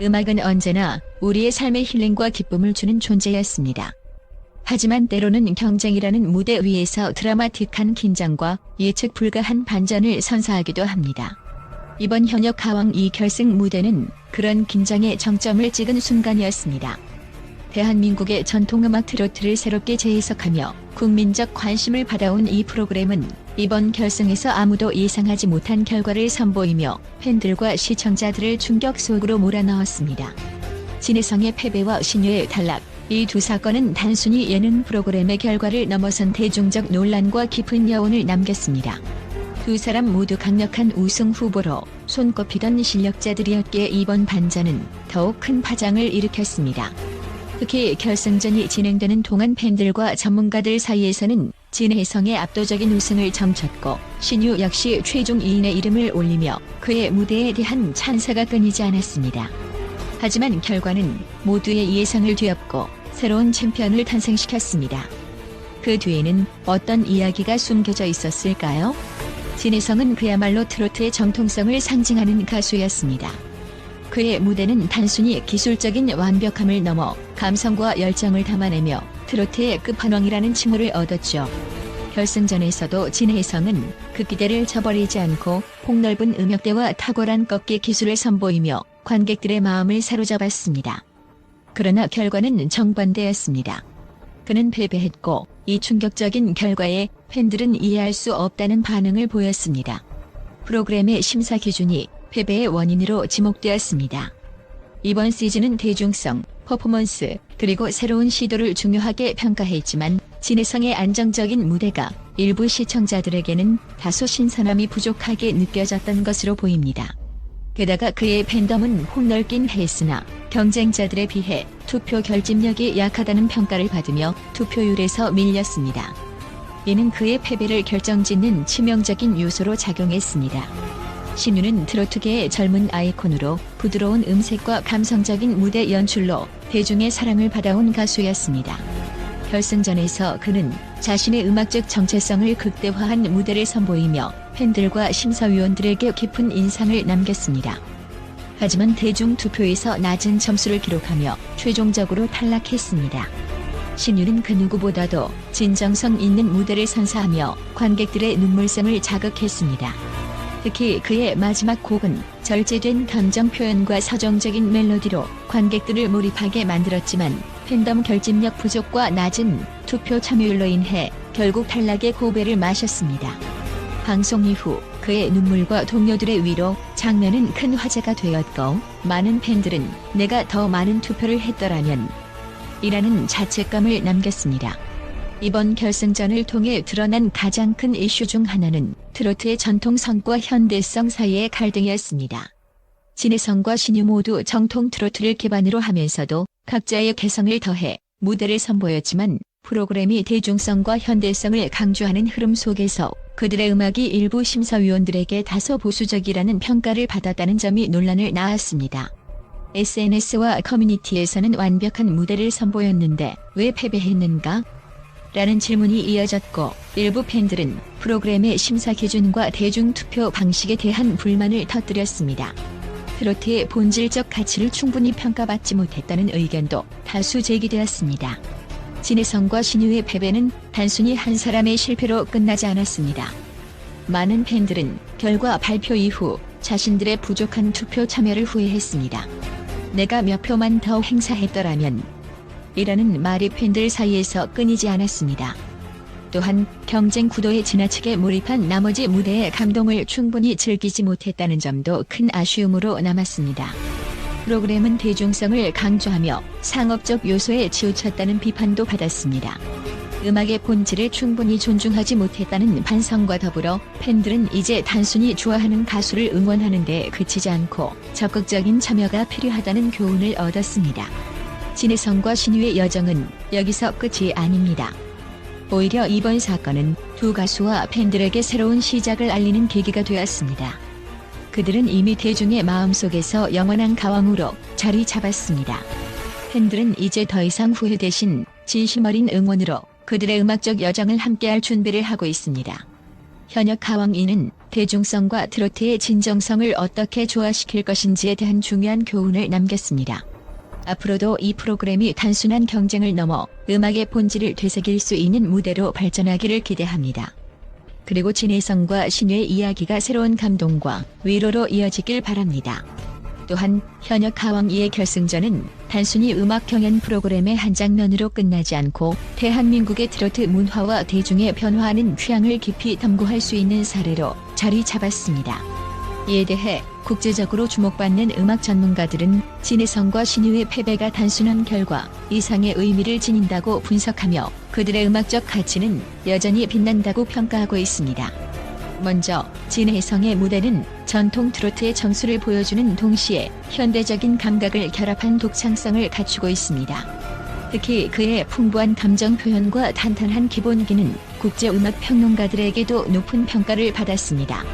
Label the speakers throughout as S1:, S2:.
S1: 음악은 언제나 우리의 삶의 힐링과 기쁨을 주는 존재였습니다. 하지만 때로는 경쟁이라는 무대 위에서 드라마틱한 긴장과 예측 불가한 반전을 선사하기도 합니다. 이번 현역 가왕 2결승 무대는 그런 긴장의 정점을 찍은 순간이었습니다. 대한민국의 전통음악 트로트를 새롭게 재해석하며 국민적 관심을 받아온 이 프로그램은 이번 결승에서 아무도 예상하지 못한 결과를 선보이며 팬들과 시청자들을 충격 속으로 몰아넣었습니다. 진혜성의 패배와 신유의 탈락, 이 두 사건은 단순히 예능 프로그램의 결과를 넘어선 대중적 논란과 깊은 여운을 남겼습니다. 두 사람 모두 강력한 우승 후보로 손꼽히던 실력자들이었기에 이번 반전은 더욱 큰 파장을 일으켰습니다. 특히 결승전이 진행되는 동안 팬들과 전문가들 사이에서는 진혜성의 압도적인 우승을 점쳤고 신유 역시 최종 2인의 이름을 올리며 그의 무대에 대한 찬사가 끊이지 않았습니다. 하지만 결과는 모두의 예상을 뒤엎고 새로운 챔피언을 탄생시켰습니다. 그 뒤에는 어떤 이야기가 숨겨져 있었을까요? 진혜성은 그야말로 트로트의 정통성을 상징하는 가수였습니다. 그의 무대는 단순히 기술적인 완벽함을 넘어 감성과 열정을 담아내며 트로트의 끝판왕이라는 칭호를 얻었죠. 결승전에서도 진혜성은 그 기대를 저버리지 않고 폭넓은 음역대와 탁월한 꺾기 기술을 선보이며 관객들의 마음을 사로잡았습니다. 그러나 결과는 정반대였습니다. 그는 패배했고 이 충격적인 결과에 팬들은 이해할 수 없다는 반응을 보였습니다. 프로그램의 심사 기준이 패배의 원인으로 지목되었습니다. 이번 시즌은 대중성, 퍼포먼스, 그리고 새로운 시도를 중요하게 평가했지만 진혜성의 안정적인 무대가 일부 시청자들에게는 다소 신선함이 부족하게 느껴졌던 것으로 보입니다. 게다가 그의 팬덤은 폭넓긴 했으나 경쟁자들에 비해 투표 결집력이 약하다는 평가를 받으며 투표율에서 밀렸습니다. 이는 그의 패배를 결정짓는 치명적인 요소로 작용했습니다. 신유는 트로트계의 젊은 아이콘으로 부드러운 음색과 감성적인 무대 연출로 대중의 사랑을 받아온 가수였습니다. 결승전에서 그는 자신의 음악적 정체성을 극대화한 무대를 선보이며 팬들과 심사위원들에게 깊은 인상을 남겼습니다. 하지만 대중 투표에서 낮은 점수를 기록하며 최종적으로 탈락했습니다. 신유는 그 누구보다도 진정성 있는 무대를 선사하며 관객들의 눈물샘을 자극했습니다. 특히 그의 마지막 곡은 절제된 감정 표현과 서정적인 멜로디로 관객들을 몰입하게 만들었지만 팬덤 결집력 부족과 낮은 투표 참여율로 인해 결국 탈락의 고배를 마셨습니다. 방송 이후 그의 눈물과 동료들의 위로 장면은 큰 화제가 되었고 많은 팬들은 내가 더 많은 투표를 했더라면 이라는 자책감을 남겼습니다. 이번 결승전을 통해 드러난 가장 큰 이슈 중 하나는 트로트의 전통성과 현대성 사이의 갈등이었습니다. 진혜성과 신유 모두 정통 트로트를 기반으로 하면서도 각자의 개성을 더해 무대를 선보였지만 프로그램이 대중성과 현대성을 강조하는 흐름 속에서 그들의 음악이 일부 심사위원들에게 다소 보수적이라는 평가를 받았다는 점이 논란을 낳았습니다. SNS와 커뮤니티에서는 완벽한 무대를 선보였는데 왜 패배했는가? 라는 질문이 이어졌고 일부 팬들은 프로그램의 심사 기준과 대중투표 방식에 대한 불만을 터뜨렸습니다. 트로트의 본질적 가치를 충분히 평가받지 못했다는 의견도 다수 제기되었습니다. 진혜성과 신유의 패배는 단순히 한 사람의 실패로 끝나지 않았습니다. 많은 팬들은 결과 발표 이후 자신들의 부족한 투표 참여를 후회했습니다. 내가 몇 표만 더 행사했더라면 이라는 말이 팬들 사이에서 끊이지 않았습니다. 또한 경쟁 구도에 지나치게 몰입한 나머지 무대의 감동을 충분히 즐기지 못했다는 점도 큰 아쉬움으로 남았습니다. 프로그램은 대중성을 강조하며 상업적 요소에 치우쳤다는 비판도 받았습니다. 음악의 본질을 충분히 존중하지 못했다는 반성과 더불어 팬들은 이제 단순히 좋아하는 가수를 응원하는 데 그치지 않고 적극적인 참여가 필요하다는 교훈을 얻었습니다. 진혜성과 신유의 여정은 여기서 끝이 아닙니다. 오히려 이번 사건은 두 가수와 팬들에게 새로운 시작을 알리는 계기가 되었습니다. 그들은 이미 대중의 마음속에서 영원한 가왕으로 자리 잡았습니다. 팬들은 이제 더 이상 후회 대신 진심 어린 응원으로 그들의 음악적 여정을 함께할 준비를 하고 있습니다. 현역 가왕이는 대중성과 트로트의 진정성을 어떻게 조화시킬 것인지에 대한 중요한 교훈을 남겼습니다. 앞으로도 이 프로그램이 단순한 경쟁을 넘어 음악의 본질을 되새길 수 있는 무대로 발전하기를 기대합니다. 그리고 진혜성과 신유의 이야기가 새로운 감동과 위로로 이어지길 바랍니다. 또한 현역 가왕이의 결승전은 단순히 음악 경연 프로그램의 한 장면으로 끝나지 않고 대한민국의 트로트 문화와 대중의 변화하는 취향을 깊이 탐구할 수 있는 사례로 자리 잡았습니다. 이에 대해 국제적으로 주목받는 음악 전문가들은 진혜성과 신유의 패배가 단순한 결과 이상의 의미를 지닌다고 분석하며 그들의 음악적 가치는 여전히 빛난다고 평가하고 있습니다. 먼저 진혜성의 무대는 전통 트로트의 정수를 보여주는 동시에 현대적인 감각을 결합한 독창성을 갖추고 있습니다. 특히 그의 풍부한 감정 표현과 탄탄한 기본기는 국제음악 평론가들에게도 높은 평가를 받았습니다.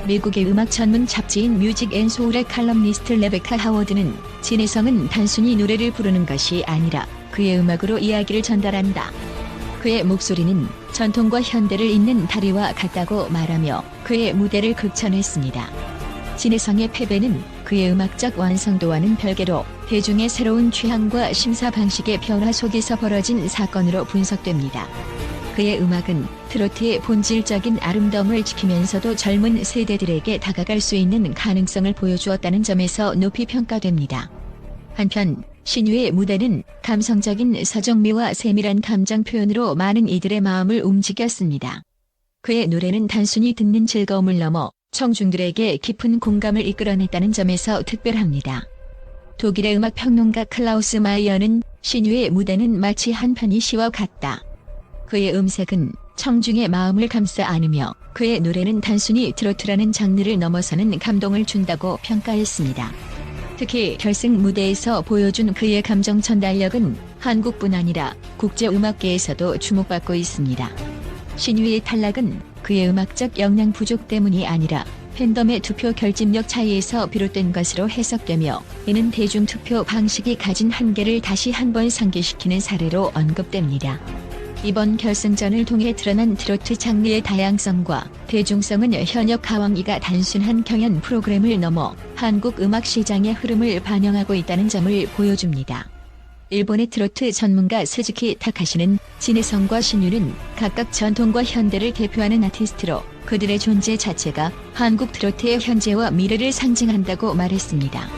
S1: 미국의 음악 전문 잡지인 뮤직 앤 소울의 칼럼니스트 레베카 하워드는 진혜성은 단순히 노래를 부르는 것이 아니라 그의 음악으로 이야기를 전달한다. 그의 목소리는 전통과 현대를 잇는 다리와 같다고 말하며 그의 무대를 극찬했습니다. 진혜성의 패배는 그의 음악적 완성도와는 별개로 대중의 새로운 취향과 심사 방식의 변화 속에서 벌어진 사건으로 분석됩니다. 그의 음악은 트로트의 본질적인 아름다움을 지키면서도 젊은 세대들에게 다가갈 수 있는 가능성을 보여주었다는 점에서 높이 평가됩니다. 한편 신유의 무대는 감성적인 서정미와 세밀한 감정 표현으로 많은 이들의 마음을 움직였습니다. 그의 노래는 단순히 듣는 즐거움을 넘어 청중들에게 깊은 공감을 이끌어냈다는 점에서 특별합니다. 독일의 음악 평론가 클라우스 마이어는 신유의 무대는 마치 한 편의 시와 같다. 그의 음색은 청중의 마음을 감싸 안으며 그의 노래는 단순히 트로트라는 장르를 넘어서는 감동을 준다고 평가했습니다. 특히 결승 무대에서 보여준 그의 감정 전달력은 한국뿐 아니라 국제음악계에서도 주목받고 있습니다. 신유의 탈락은 그의 음악적 역량 부족 때문이 아니라 팬덤의 투표 결집력 차이에서 비롯된 것으로 해석되며 이는 대중투표 방식이 가진 한계를 다시 한번 상기시키는 사례로 언급됩니다. 이번 결승전을 통해 드러난 트로트 장르의 다양성과 대중성은 현역 가왕이가 단순한 경연 프로그램을 넘어 한국 음악 시장의 흐름을 반영하고 있다는 점을 보여줍니다. 일본의 트로트 전문가 스즈키 타카시는 진혜성과 신유는 각각 전통과 현대를 대표하는 아티스트로 그들의 존재 자체가 한국 트로트의 현재와 미래를 상징한다고 말했습니다.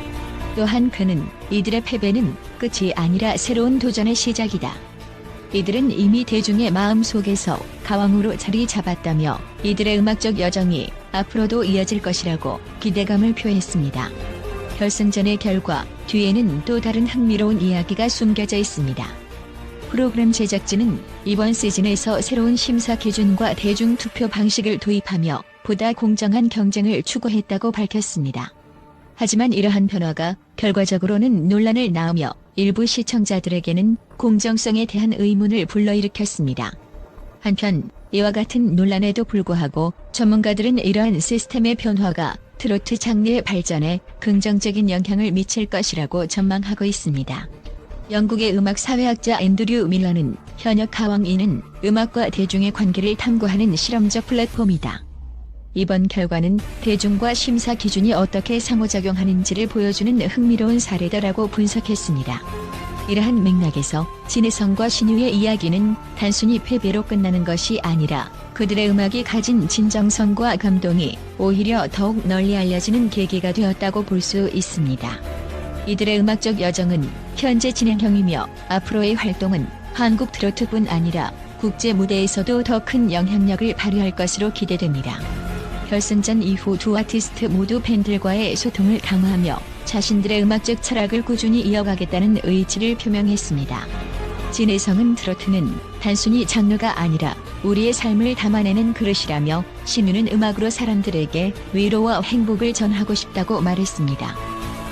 S1: 또한 그는 이들의 패배는 끝이 아니라 새로운 도전의 시작이다. 이들은 이미 대중의 마음 속에서 가왕으로 자리 잡았다며 이들의 음악적 여정이 앞으로도 이어질 것이라고 기대감을 표했습니다. 결승전의 결과 뒤에는 또 다른 흥미로운 이야기가 숨겨져 있습니다. 프로그램 제작진은 이번 시즌에서 새로운 심사 기준과 대중 투표 방식을 도입하며 보다 공정한 경쟁을 추구했다고 밝혔습니다. 하지만 이러한 변화가 결과적으로는 논란을 낳으며 일부 시청자들에게는 공정성에 대한 의문을 불러일으켰습니다. 한편 이와 같은 논란에도 불구하고 전문가들은 이러한 시스템의 변화가 트로트 장르의 발전에 긍정적인 영향을 미칠 것이라고 전망하고 있습니다. 영국의 음악 사회학자 앤드류 밀러는 현역 가왕이는 음악과 대중의 관계를 탐구하는 실험적 플랫폼이다. 이번 결과는 대중과 심사 기준이 어떻게 상호작용하는지를 보여주는 흥미로운 사례다라고 분석했습니다. 이러한 맥락에서 진혜성과 신유의 이야기는 단순히 패배로 끝나는 것이 아니라 그들의 음악이 가진 진정성과 감동이 오히려 더욱 널리 알려지는 계기가 되었다고 볼 수 있습니다. 이들의 음악적 여정은 현재 진행형이며 앞으로의 활동은 한국 트로트뿐 아니라 국제 무대에서도 더 큰 영향력을 발휘할 것으로 기대됩니다. 결승전 이후 두 아티스트 모두 팬들과의 소통을 강화하며 자신들의 음악적 철학을 꾸준히 이어가겠다는 의지를 표명했습니다. 진혜성은 트로트는 단순히 장르가 아니라 우리의 삶을 담아내는 그릇이라며 신유는 음악으로 사람들에게 위로와 행복을 전하고 싶다고 말했습니다.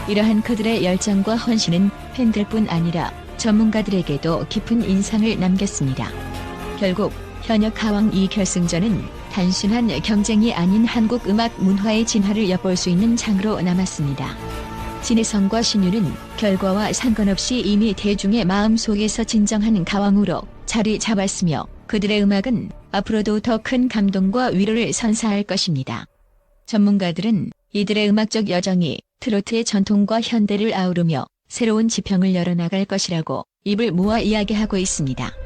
S1: 이러한 그들의 열정과 헌신은 팬들뿐 아니라 전문가들에게도 깊은 인상을 남겼습니다. 결국 현역 가왕 이 결승전은 단순한 경쟁이 아닌 한국 음악 문화의 진화를 엿볼 수 있는 장으로 남았습니다. 진혜성과 신유는 결과와 상관없이 이미 대중의 마음 속에서 진정한 가왕으로 자리 잡았으며 그들의 음악은 앞으로도 더 큰 감동과 위로를 선사할 것입니다. 전문가들은 이들의 음악적 여정이 트로트의 전통과 현대를 아우르며 새로운 지평을 열어나갈 것이라고 입을 모아 이야기하고 있습니다.